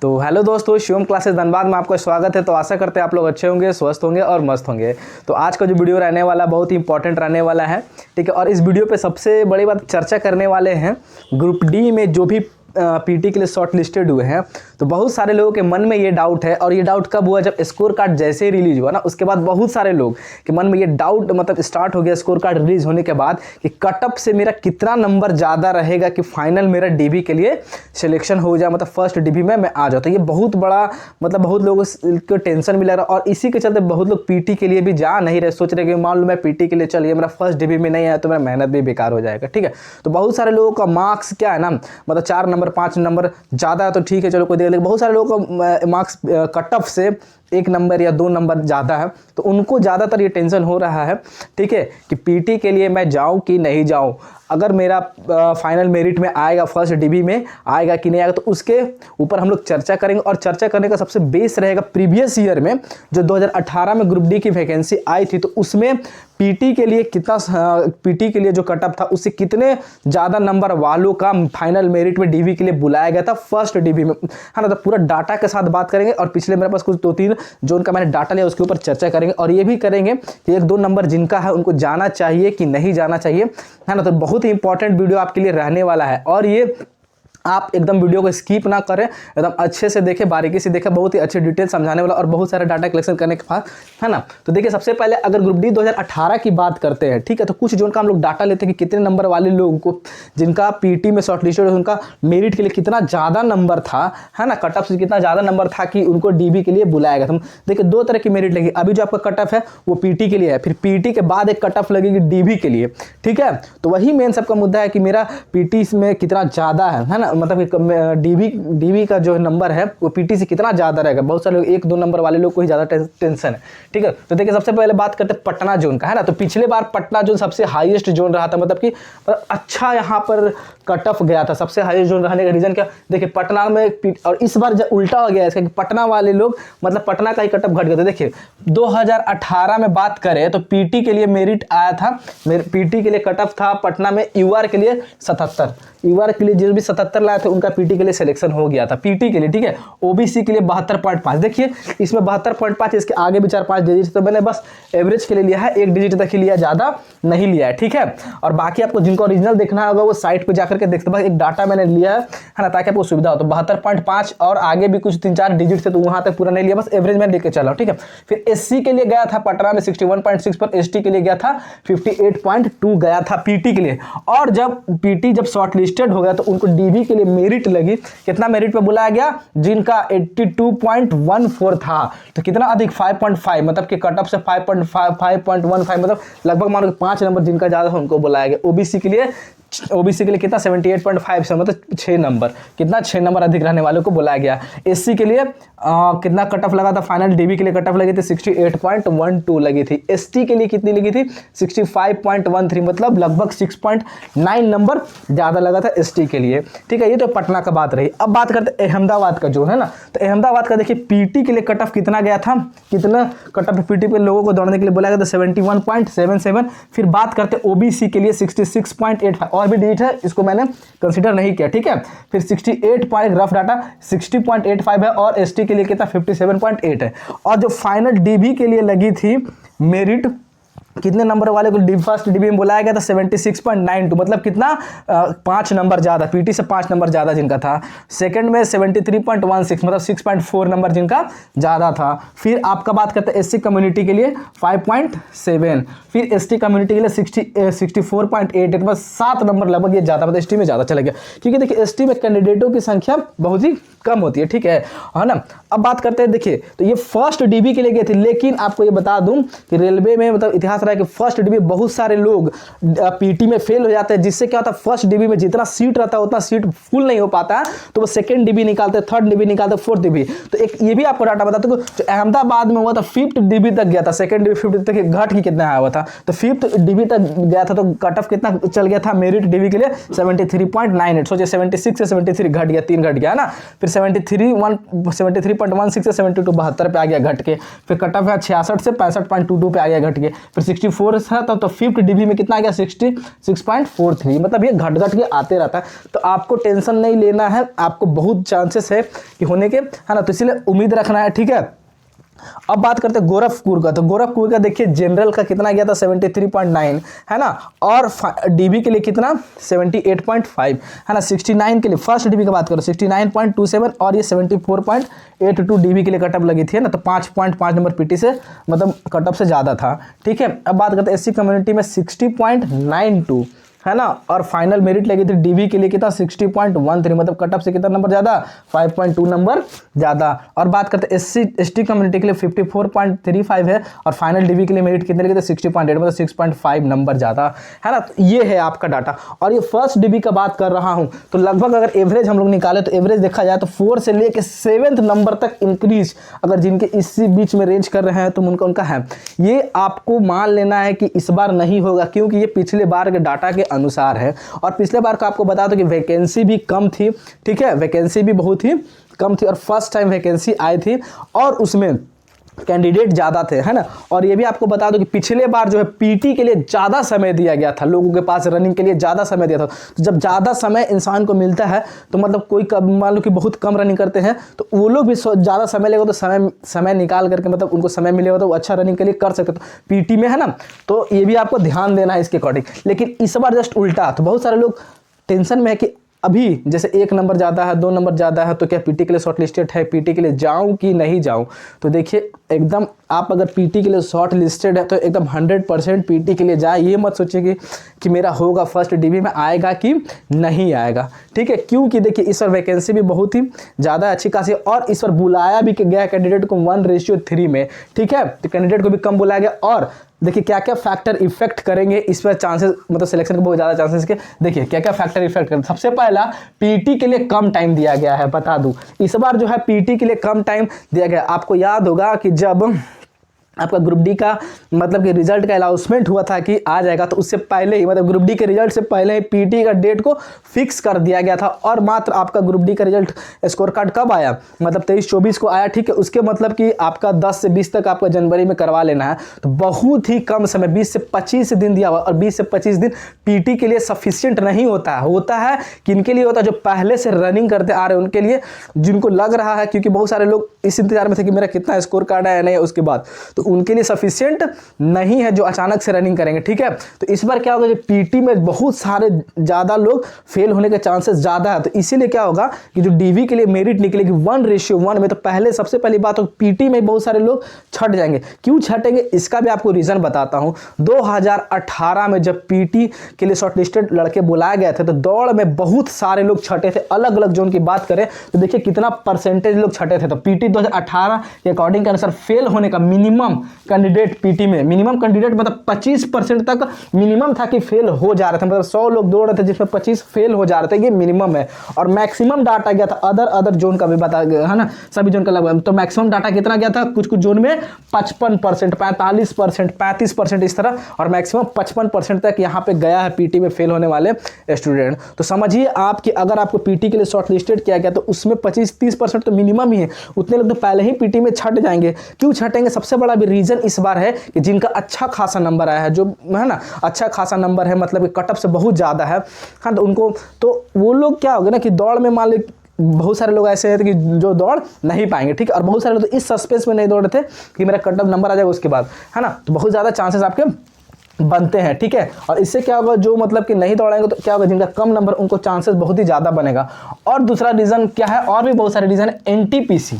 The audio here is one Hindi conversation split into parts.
तो हेलो दोस्तों, शिवम क्लासेस धनबाद में आपका स्वागत है। तो आशा करते हैं आप लोग अच्छे होंगे, स्वस्थ होंगे और मस्त होंगे। तो आज का जो वीडियो रहने वाला बहुत ही इंपॉर्टेंट रहने वाला है, ठीक है। और इस वीडियो पे सबसे बड़ी बात चर्चा करने वाले हैं ग्रुप डी में जो भी पीटी के लिए शॉर्ट लिस्टेड हुए हैं। तो बहुत सारे लोगों के मन में ये डाउट है, और ये डाउट कब हुआ? जब स्कोर कार्ड जैसे ही रिलीज हुआ ना, उसके बाद बहुत सारे लोग के मन में ये डाउट मतलब स्टार्ट हो गया स्कोर कार्ड रिलीज होने के बाद कि कट ऑफ से मेरा कितना नंबर ज़्यादा रहेगा कि फाइनल मेरा डीबी के लिए सिलेक्शन हो जाए, मतलब फर्स्ट डीबी में मैं आ जाऊँ। तो ये बहुत बड़ा मतलब बहुत लोगों को टेंशन भी लग रहा है, और इसी के चलते बहुत लोग पीटी के लिए भी जा नहीं रहे, सोच रहे कि मान लो मैं पीटी के लिए चलिए मेरा फर्स्ट डीबी में नहीं आया तो मेरा मेहनत भी बेकार हो जाएगा, ठीक है। तो बहुत सारे लोगों का मार्क्स क्या है ना, मतलब 4 नंबर 5 नंबर ज़्यादा है तो ठीक है, चलो कोई दिक्कत नहीं। बहुत सारे लोगों का मार्क्स कट ऑफ से 1 नंबर या 2 नंबर ज़्यादा है, तो उनको ज़्यादातर ये टेंशन हो रहा है, ठीक है, कि पीटी के लिए मैं जाऊं कि नहीं जाऊं। अगर मेरा फाइनल मेरिट में आएगा, फर्स्ट डीबी में आएगा कि नहीं आएगा, तो उसके ऊपर हम लोग चर्चा करेंगे। और चर्चा करने का सबसे बेस रहेगा प्रीवियस ईयर में जो 2018 में ग्रुप डी की वैकेंसी आई थी, तो उसमें पीटी के लिए कितना, पीटी के लिए जो कट ऑफ था उससे कितने ज़्यादा नंबर वालों का फाइनल मेरिट में डीबी के लिए बुलाया गया था फर्स्ट डीबी में, है ना। तो पूरा डाटा के साथ बात करेंगे, और पिछले मेरे पास कुछ 2-3 जो उनका मैंने डाटा लिया उसके ऊपर चर्चा करेंगे। और ये भी करेंगे कि 1-2 नंबर जिनका है उनको जाना चाहिए कि नहीं जाना चाहिए, है ना। तो बहुत ही इंपॉर्टेंट वीडियो आपके लिए रहने वाला है, और ये आप एकदम वीडियो को स्किप ना करें, एकदम अच्छे से देखें, बारीकी से देखें, बहुत ही अच्छे डिटेल समझाने वाला और बहुत सारे डाटा कलेक्शन करने के बाद, है ना। तो देखिए, सबसे पहले अगर ग्रुप डी 2018 की बात करते हैं, ठीक है, तो कुछ जो उनका हम लोग डाटा लेते हैं कि कितने नंबर वाले लोगों को जिनका पीटी में शॉर्ट लिस्टेड उनका मेरिट के लिए कितना ज़्यादा नंबर था, है ना, कट ऑफ से कितना ज़्यादा नंबर था कि उनको डीबी के लिए बुलाया गया। तो देखिए 2 तरह की मेरिट लगेगी। अभी जो आपका कट ऑफ है वो पीटी के लिए है, फिर पीटी के बाद एक कट ऑफ लगेगी डीबी के लिए, ठीक है। तो वही मेन सबका मुद्दा है कि मेरा पीटी में कितना ज़्यादा है ना, मतलब डीबी का जो नंबर है वो पीटी से कितना ज़्यादा रहेगा। बहुत सारे लोग 1-2 नंबर वाले लोग को ही ज़्यादा टेंशन है, ठीक है। तो देखिए, सबसे पहले बात करते हैं पटना जोन का, है ना। तो पिछले बार पटना जोन सबसे हाईएस्ट जोन रहा था, मतलब कि अच्छा यहाँ पर कट ऑफ गया था। सबसे हाईएस्ट जोन रहने का रीज़न क्या? देखिए, पटना में, और इस बार जब उल्टा हो गया इसका कि पटना वाले लोग मतलब पटना का ही कट ऑफ घट गया। तो देखिए 2018 में बात करें तो पीटी के लिए मेरिट आया था, पीटी के लिए कट ऑफ था पटना में यूआर के लिए 77, यूआर के लिए जो भी 77 लाए थे उनका पीटी के लिए सिलेक्शन हो गया था, पीटी के लिए, ठीक है। ओबीसी के लिए 72.5। देखिए इसमें 72.5, इसके आगे भी 4-5 डिजिट, तो मैंने बस एवरेज के लिए लिया है, 1 डिजिट तक ही लिया, ज़्यादा नहीं लिया है, ठीक है। और बाकी आपको जिनको ओरिजिनल देखना होगा वो साइट पे जाकर के देखते हैं, एक डाटा मैंने लिया है ना, ताकि आपको सुविधा हो। तो 72.5 और आगे भी कुछ 3-4 डिजिट थे, तो वहाँ तक पूरा नहीं लिया, बस एवरेज में लेके चला, ठीक है। फिर एससी के लिए गया था पटना में 61.6 पर, एसटी के लिए गया था 58.2 गया था पीटी के लिए। और जब पीटी जब शॉर्ट लिस्टेड हो गया तो उनको डीबी के लिए मेरिट लगी, कितना मेरिट पे बुलाया गया? जिनका 82.14 था, तो कितना अधिक 5.5, मतलब कि कट ऑफ से 5.15 मतलब लगभग मानो 5 नंबर जिनका ज़्यादा था उनको बुलाया गया। ओबीसी के लिए कितना 78.5 से मतलब 6 नंबर, कितना 6 नंबर अधिक रहने वालों को बुलाया गया। एससी के लिए कितना कट ऑफ लगा था? फाइनल डीबी के लिए कट ऑफ लगी थी 68.12 लगी थी। एसटी के लिए कितनी लगी थी? 65.13, मतलब लगभग 6.9 नंबर ज़्यादा लगा था एसटी के लिए, ठीक है। ये तो पटना का बात रही। अब बात करते हैं अहमदाबाद का जो है ना, तो अहमदाबाद का देखिए पीटी के लिए कट ऑफ कितना गया था, कितना कट ऑफ पीटी पे लोगों को दौड़ने के लिए बोला गया था 71.77। फिर बात करते हैं ओबीसी के लिए 66.85, और भी डिजिट है, इसको मैंने कंसीडर नहीं किया, ठीक है। फिर 68 रफ डाटा 60.85 है, और एसटी के लिए कितना 57.8 है। और जो फाइनल डीबी के लिए लगी थी मेरिट, कितने नंबर वाले को फर्स्ट डीबी में बुलाया गया था 76.92, मतलब कितना 5 नंबर ज़्यादा, पीटी से 5 नंबर ज़्यादा जिनका था। सेकंड में 73.16, मतलब 6.4 नंबर जिनका ज़्यादा था। फिर आपका बात करते हैं एससी कम्युनिटी के लिए 5.7, फिर एसटी कम्युनिटी के लिए 64.8, मतलब 7 नंबर लगभग ये ज़्यादा, मतलब एसटी में ज़्यादा चला गया, क्योंकि देखिए एसटी में कैंडिडेटों की संख्या बहुत ही कम होती है, ठीक है ना। अब बात करते हैं, देखिए तो ये फर्स्ट डीबी के लिए गए थे, लेकिन आपको ये बता दूं कि रेलवे में मतलब इतिहास रहा है कि फर्स्ट डीबी बहुत सारे लोग पीटी में फेल हो जाते हैं, जिससे क्या होता है फर्स्ट डीबी में जितना सीट रहता है उतना सीट फुल नहीं हो पाता है, तो वो सेकंड डीबी निकालते, थर्ड डीबी निकालते, फोर्थ डीबी। तो एक ये भी आपको डाटा बताते हैं, जो अहमदाबाद में हुआ था 5th डीबी तक गया था, सेकंड डीबी 5th तक घट के कितना आया हुआ था, तो 5th डीबी तक गया था, तो कट ऑफ कितना चल गया था मेरिट डीबी के लिए 73.98। सोचिए 76 से 73 घट गया, 3 घट गया ना। फिर 73.16 से 72 72 पे आ गया घट के, फिर कट ऑफ है 66 से 65.22 पे आ गया घट के, फिर 64 था तो 5th डीबी में कितना आ गया 66.43। मतलब ये घट घट के आते रहता है, तो आपको टेंशन नहीं लेना है, आपको बहुत चांसेस है कि होने के, है ना, तो इसलिए उम्मीद रखना है, ठीक है। अब बात करते हैं गोरखपुर का, तो गोरखपुर का देखिए जनरल का कितना गया था 73.9, है ना, और डीबी के लिए कितना 78.5, है ना। 69 के लिए फर्स्ट डीबी की बात करो 69.27 और ये 74.82 डीबी के लिए कटअप लगी थी, है ना, तो 5.5 नंबर पीटी से मतलब कटअप से ज़्यादा था, ठीक है। अब बात करते हैं एससी कम्युनिटी में 60.92, है ना, और फाइनल मेरिट लगी थी डीबी के लिए कितना 60.13, मतलब कटअप से कितना नंबर ज़्यादा 5.2 नंबर ज़्यादा। और बात करते हैं एससी एसटी कम्युनिटी के लिए 54.35 है और फाइनल डीबी के लिए मेरिट कितने लगे थे 60.8, मतलब 6.5 नंबर ज़्यादा, है ना। तो ये है आपका डाटा। और ये फर्स्ट डीबी का बात कर रहा हूँ तो लगभग अगर एवरेज हम लोग निकाले तो एवरेज देखा जाए तो 4 से लेकर 7th नंबर तक इंक्रीज अगर जिनके इसी बीच में रेंज कर रहे हैं तो उनका है। ये आपको मान लेना है कि इस बार नहीं होगा, क्योंकि ये पिछले बार के डाटा के अनुसार है। और पिछले बार का आपको बता दो कि वैकेंसी भी कम थी, ठीक है, वैकेंसी भी बहुत ही कम थी और फर्स्ट टाइम वैकेंसी आई थी और उसमें कैंडिडेट ज़्यादा थे, है ना। और ये भी आपको बता दो कि पिछले बार जो है पीटी के लिए ज़्यादा समय दिया गया था, लोगों के पास रनिंग के लिए ज़्यादा समय दिया था। तो जब ज़्यादा समय इंसान को मिलता है तो मतलब कोई मान लो कि बहुत कम रनिंग करते हैं तो वो लोग भी ज़्यादा समय लेगा तो समय निकाल करके मतलब उनको समय मिलेगा तो वो अच्छा रनिंग के लिए कर सकते। तो पीटी में, है ना, तो ये भी आपको ध्यान देना है इसके अकॉर्डिंग। लेकिन इस बार जस्ट उल्टा, तो बहुत सारे लोग टेंशन में है कि अभी जैसे 1 नंबर ज़्यादा है 2 नंबर ज़्यादा है तो क्या पीटी के लिए शॉर्ट लिस्टेड है, पीटी के लिए जाऊं कि नहीं जाऊं। तो देखिए एकदम आप अगर पीटी के लिए शॉर्ट लिस्टेड है तो एकदम 100% पीटी के लिए जाए। ये मत सोचिए कि मेरा होगा फर्स्ट डीबी में आएगा कि नहीं आएगा, ठीक है। क्योंकि देखिए इस बार वैकेंसी भी बहुत ही ज़्यादा अच्छी खासी और इस बार बुलाया भी गया कैंडिडेट को 1:3 में, ठीक है। तो कैंडिडेट को भी कम बुलाया गया। और देखिए क्या क्या फैक्टर इफेक्ट करेंगे इस पर चांसेस, मतलब सिलेक्शन के बहुत ज़्यादा चांसेस के। देखिए क्या क्या फैक्टर इफेक्ट करेंगे। सबसे पहला पीटी के लिए कम टाइम दिया गया है, बता दूं इस बार जो है पीटी के लिए कम टाइम दिया गया। आपको याद होगा कि जब आपका ग्रुप डी का मतलब कि रिजल्ट का अनाउंसमेंट हुआ था कि आ जाएगा तो उससे पहले ही मतलब ग्रुप डी के रिजल्ट से पहले ही पीटी का डेट को फिक्स कर दिया गया था। और मात्र आपका ग्रुप डी का रिजल्ट स्कोर कार्ड कब आया, मतलब 23-24 को आया, ठीक है। उसके मतलब कि आपका 10 से 20 तक आपका जनवरी में करवा लेना है। तो बहुत ही कम समय 20 से 25 दिन दिया हुआ और 20 से 25 दिन पीटी के लिए सफिशिएंट नहीं होता है। होता है किनके लिए होता है, जो पहले से रनिंग करते आ रहे हैं उनके लिए, जिनको लग रहा है, क्योंकि बहुत सारे लोग इस इंतजार में थे कि मेरा कितना स्कोर कार्ड है या नहीं, उसके बाद तो उनके लिए सफिशिएंट नहीं है जो अचानक से रनिंग करेंगे, ठीक है। तो इस बार क्या होगा कि पीटी में बहुत सारे ज़्यादा लोग फेल होने के चांसेस ज़्यादा है। तो इसीलिए क्या होगा कि जो डीवी के लिए मेरिट निकलेगी 1:1 में, तो पहले सबसे पहली बात हो पीटी में बहुत सारे लोग छट जाएंगे। क्यों छटेंगे इसका भी आपको रीज़न बताता हूँ। 2018 में जब पीटी के लिए शॉर्टलिस्टेड लड़के बुलाए गए थे तो दौड़ में बहुत सारे लोग छटे थे। अलग अलग जोन की बात करें तो देखिए कितना परसेंटेज लोग छटे थे। तो पीटी 2018 के अकॉर्डिंग के अनुसार फेल होने का मिनिमम कैंडिडेट पीटी में, मिनिमम कैंडिडेट मतलब 25% तक मिनिमम था कि फेल हो जा रहे थे। मतलब 100 लोग दौड़ रहे थे जिसमें 25 फेल हो जा रहे थे, ये मिनिमम है। और मैक्सिमम डाटा गया था अदर जोन का भी बता गया, है ना, सभी जोन का लगभग। तो मैक्सिमम डाटा कितना गया था, कुछ कुछ जोन में 55%, 45%, 35% इस तरह, और मैक्सिमम 55% तक यहाँ पे गया है पीटी में फेल होने वाले स्टूडेंट। तो समझिए आप कि अगर आपको पीटी के लिए शॉर्ट लिस्टेड किया गया तो उसमें 25-30% तो मिनिमम ही है। उतने लोग तो पहले ही पीटी में छट जाएंगे। क्यों छटेंगे, सबसे बड़ा भी रीजन इस बार है कि जिनका अच्छा खासा नंबर आया है, जो है ना अच्छा खासा नंबर है, मतलब कि कटअप से बहुत ज़्यादा है, हाँ, तो उनको तो वो लोग क्या होगा ना कि दौड़ में मान लो बहुत सारे लोग ऐसे हैं कि जो दौड़ नहीं पाएंगे, ठीक है। और बहुत सारे लोग तो इस सस्पेंस में नहीं दौड़ रहे थे कि मेरा कटअप नंबर आ जाएगा उसके बाद, है ना। तो बहुत ज़्यादा चांसेस आपके बनते हैं, ठीक है। और इससे क्या होगा, जो मतलब कि नहीं दौड़ाएंगे तो क्या होगा, जिनका कम नंबर उनको चांसेस बहुत ही ज़्यादा बनेगा। और दूसरा रीज़न क्या है, और भी बहुत सारे रीज़न है। एनटीपीसी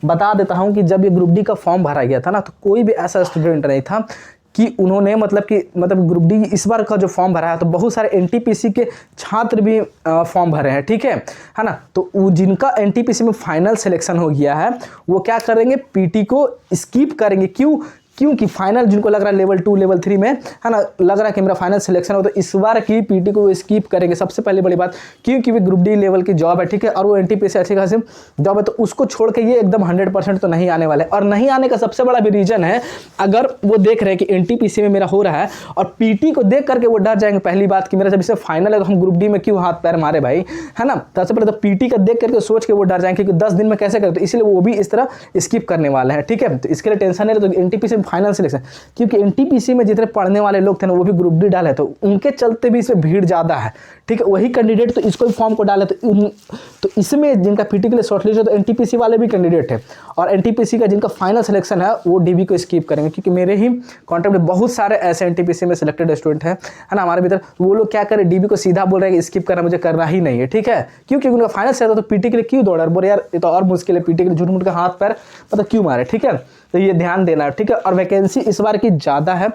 बता देता हूं कि जब ये ग्रुप डी का फॉर्म भरा गया था ना तो कोई भी ऐसा स्टूडेंट नहीं था कि उन्होंने मतलब ग्रुप डी इस बार का जो फॉर्म भरा है तो बहुत सारे एनटीपीसी के छात्र भी फॉर्म भरे हैं, ठीक है ना। तो वो जिनका एनटीपीसी में फाइनल सिलेक्शन हो गया है वो क्या करेंगे, पीटी को स्किप करेंगे। क्यों, क्योंकि फाइनल जिनको लग रहा है लेवल 2 लेवल 3 में है ना, लग रहा है कि मेरा फाइनल सिलेक्शन हो, तो इस बार की पीटी को वो स्किप करेंगे। सबसे पहले बड़ी बात, क्योंकि वो ग्रुप डी लेवल की जॉब है, ठीक है, और वो एनटीपीसी अच्छी खासी जॉब है, तो उसको छोड़ के ये एकदम 100% तो नहीं आने वाले। और नहीं आने का सबसे बड़ा भी रीजन है, अगर वो देख रहे हैं कि एनटीपीसी में मेरा हो रहा है और पीटी को देख करके वो डर जाएंगे। पहली बात कि मेरा जब इसे फाइनल है तो हम ग्रुप डी में क्यों हाथ पैर मारे भाई, है ना। सबसे पहले तो पीटी का देख करके सोच के वो डर जाएंगे कि 10 दिन में कैसे करें, तो इसलिए वो भी इस तरह स्किप करने वाले हैं, ठीक है। तो इसके लिए टेंशन नहीं, तो एनटीपीसी में फाइनल सिलेक्शन, क्योंकि एनटीपीसी में जितने पढ़ने वाले लोग थे ना वो भी ग्रुप डी डाले, तो उनके चलते भी इसमें भीड़ ज़्यादा है, ठीक है। वही कैंडिडेट तो इसको भी फॉर्म को डाले, तो इसमें जिनका पीटी के लिए शॉर्टलिस्ट है तो एनटीपीसी वाले भी कैंडिडेट है, और एनटीपीसी का जिनका फाइनल सिलेक्शन है वो डीबी को स्किप करेंगे। क्योंकि मेरे ही कॉन्टैक्ट में बहुत सारे ऐसे एनटीपीसी में सिलेक्टेड स्टूडेंट हैं, है ना, हमारे भीतर, वो लोग क्या करें, डीबी को सीधा बोल रहे हैं कि स्किप करना मुझे करना ही नहीं है, ठीक है। क्योंकि उनका फाइनल से तो पीटी के लिए क्यों दौड़ा, बोले यार ये तो और मुश्किल है, पीटी के लिए झूठ मूठ का हाथ पैर मतलब क्यों मारे, ठीक है। तो ये ध्यान देना है, ठीक है। और वैकेंसी इस बार की ज़्यादा है,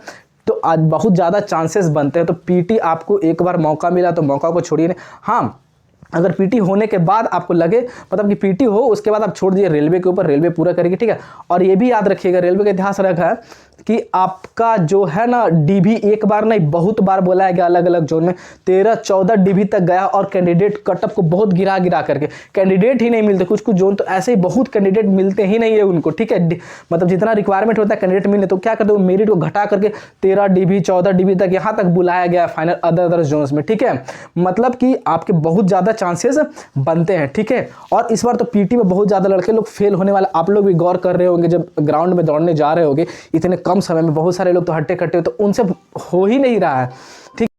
तो आज बहुत ज़्यादा चांसेस बनते हैं। तो पीटी आपको एक बार मौका मिला तो मौका को छोड़िए नहीं। हाँ, अगर पीटी होने के बाद आपको लगे मतलब कि पीटी हो, उसके बाद आप छोड़ दीजिए रेलवे के ऊपर, रेलवे पूरा करेगी, ठीक है। और ये भी याद रखिएगा, रेलवे का इतिहास रखा है कि आपका जो है ना डीबी एक बार नहीं बहुत बार बुलाया गया अलग अलग जोन में, 13-14 डीबी तक गया, और कैंडिडेट कटअप को बहुत गिरा करके कैंडिडेट ही नहीं मिलते। कुछ जोन तो ऐसे ही बहुत कैंडिडेट मिलते ही नहीं है उनको, ठीक है। मतलब जितना रिक्वायरमेंट होता है कैंडिडेट मिलने, तो क्या करते हैं मेरिट को घटा करके 13 डीबी 14 डीबी तक यहाँ तक बुलाया गया फाइनल अदर जोन्स में, ठीक है। मतलब कि आपके बहुत ज़्यादा चांसेस बनते हैं, ठीक है। और इस बार तो पीटी में बहुत ज़्यादा लड़के लोग फेल होने वाले, आप लोग भी गौर कर रहे होंगे जब ग्राउंड में दौड़ने जा रहे होंगे, इतने कम समय में बहुत सारे लोग तो हट्टे कट्टे, तो उनसे हो ही नहीं रहा है, ठीक।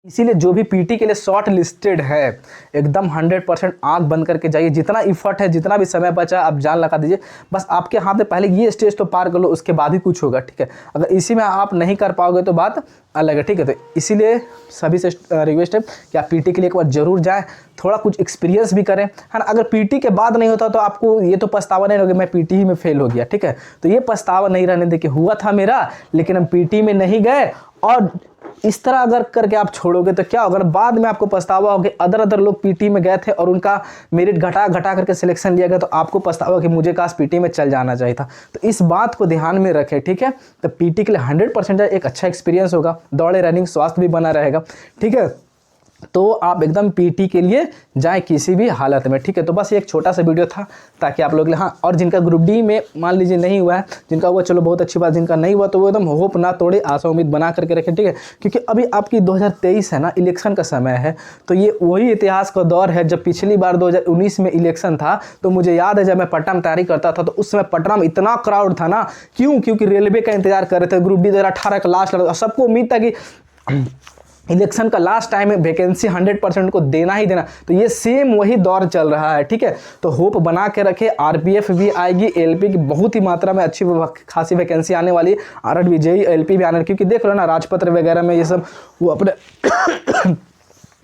इसीलिए जो भी पीटी के लिए शॉर्ट लिस्टेड है एकदम 100% आंख बंद करके जाइए। जितना इफर्ट है, जितना भी समय बचा आप जान लगा दीजिए। बस आपके हाथ में पहले ये स्टेज तो पार कर लो, उसके बाद ही कुछ होगा, ठीक है। अगर इसी में आप नहीं कर पाओगे तो बात अलग है, ठीक है। तो इसीलिए सभी से रिक्वेस्ट है कि आप पीटी के लिए एक बार जरूर जाएं, थोड़ा कुछ एक्सपीरियंस भी करें, है ना। अगर पीटी के बाद नहीं होता तो आपको ये तो पछतावा नहीं होगा मैं पीटी ही में फेल हो गया, ठीक है। तो ये पछतावा नहीं रहने देखिए, हुआ था मेरा, लेकिन हम पीटी में नहीं गए, और इस तरह अगर करके आप छोड़ोगे तो क्या होगा, बाद में आपको पछतावा होगा। अदर लोग पीटी में गए थे और उनका मेरिट घटा करके सिलेक्शन लिया गया, तो आपको पछतावा कि मुझे काश पीटी में चल जाना चाहिए था। तो इस बात को ध्यान में रखें, ठीक है। तो पीटी के लिए 100% एक अच्छा एक्सपीरियंस होगा, दौड़े रनिंग स्वास्थ्य भी बना रहेगा, ठीक है। तो आप एकदम पीटी के लिए जाएं किसी भी हालत में, ठीक है। तो बस ये एक छोटा सा वीडियो था ताकि आप लोग, हाँ, और जिनका ग्रुप डी में मान लीजिए नहीं हुआ है, जिनका हुआ चलो बहुत अच्छी बात, जिनका नहीं हुआ तो वो एकदम होप ना तोड़े, आशा उम्मीद बना करके रखें, ठीक है। क्योंकि अभी आपकी 2023 है ना, इलेक्शन का समय है, तो ये वही इतिहास का दौर है जब पिछली बार 2019 में इलेक्शन था। तो मुझे याद है जब मैं पटना में तैयारी करता था तो उस समय पटना में इतना क्राउड था ना, क्योंकि रेलवे का इंतजार कर रहे थे, ग्रुप डी 2018 का लास्ट, सबको उम्मीद था कि इलेक्शन का लास्ट टाइम है, वैकेंसी 100% को देना ही देना। तो ये सेम वही दौर चल रहा है, ठीक है। तो होप बना के रखे, आरपीएफ भी आएगी, एलपी की बहुत ही मात्रा में अच्छी खासी वैकेंसी आने वाली है, आरआर विजयी एलपी भी आने, क्योंकि देख लो ना राजपत्र वगैरह में ये सब वो अपने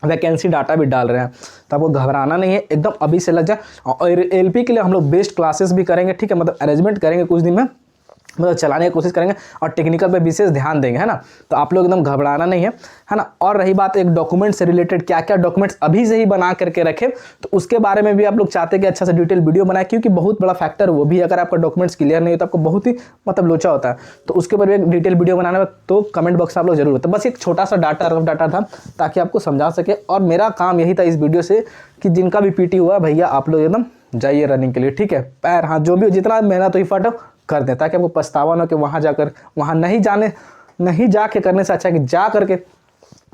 वैकेंसी डाटा भी डाल रहे हैं। तो आपको घबराना नहीं है, एकदम अभी से लग जाए। और एलपी के लिए हम लोग बेस्ट क्लासेस भी करेंगे, ठीक है, मतलब अरेंजमेंट करेंगे कुछ दिन में, मतलब चलाने की कोशिश करेंगे, और टेक्निकल पे विशेष ध्यान देंगे, है ना। तो आप लोग एकदम घबराना नहीं है ना। और रही बात एक डॉक्यूमेंट से रिलेटेड, क्या क्या डॉक्यूमेंट्स अभी से ही बना करके रखें, तो उसके बारे में भी आप लोग चाहते हैं कि अच्छा से डिटेल वीडियो बनाए, क्योंकि बहुत बड़ा फैक्टर वो भी, अगर आपका डॉक्यूमेंट्स क्लियर नहीं होता आपको बहुत ही मतलब लोचा होता है। तो उसके ऊपर भी एक डिटेल वीडियो बनाना है, तो कमेंट बॉक्स में आप लोग जरूर होता है। बस एक छोटा सा रफ डाटा था ताकि आपको समझा सके, और मेरा काम यही था इस वीडियो से कि जिनका भी पीटी हुआ भैया आप लोग एकदम जाइए रनिंग के लिए, ठीक है। पैर हाथ जो भी जितना मेहनत हुई फट कर दें, ताकि आपको पछतावा ना हो कि वहाँ नहीं जाके करने से अच्छा है कि जा करके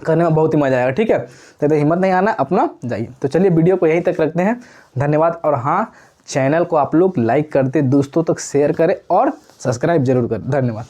करने में बहुत ही मजा आएगा, ठीक है। तो हिम्मत नहीं आना, अपना जाइए। तो चलिए वीडियो को यहीं तक रखते हैं, धन्यवाद। और हाँ, चैनल को आप लोग लाइक कर दें, दोस्तों तक शेयर करें और सब्सक्राइब जरूर करें, धन्यवाद।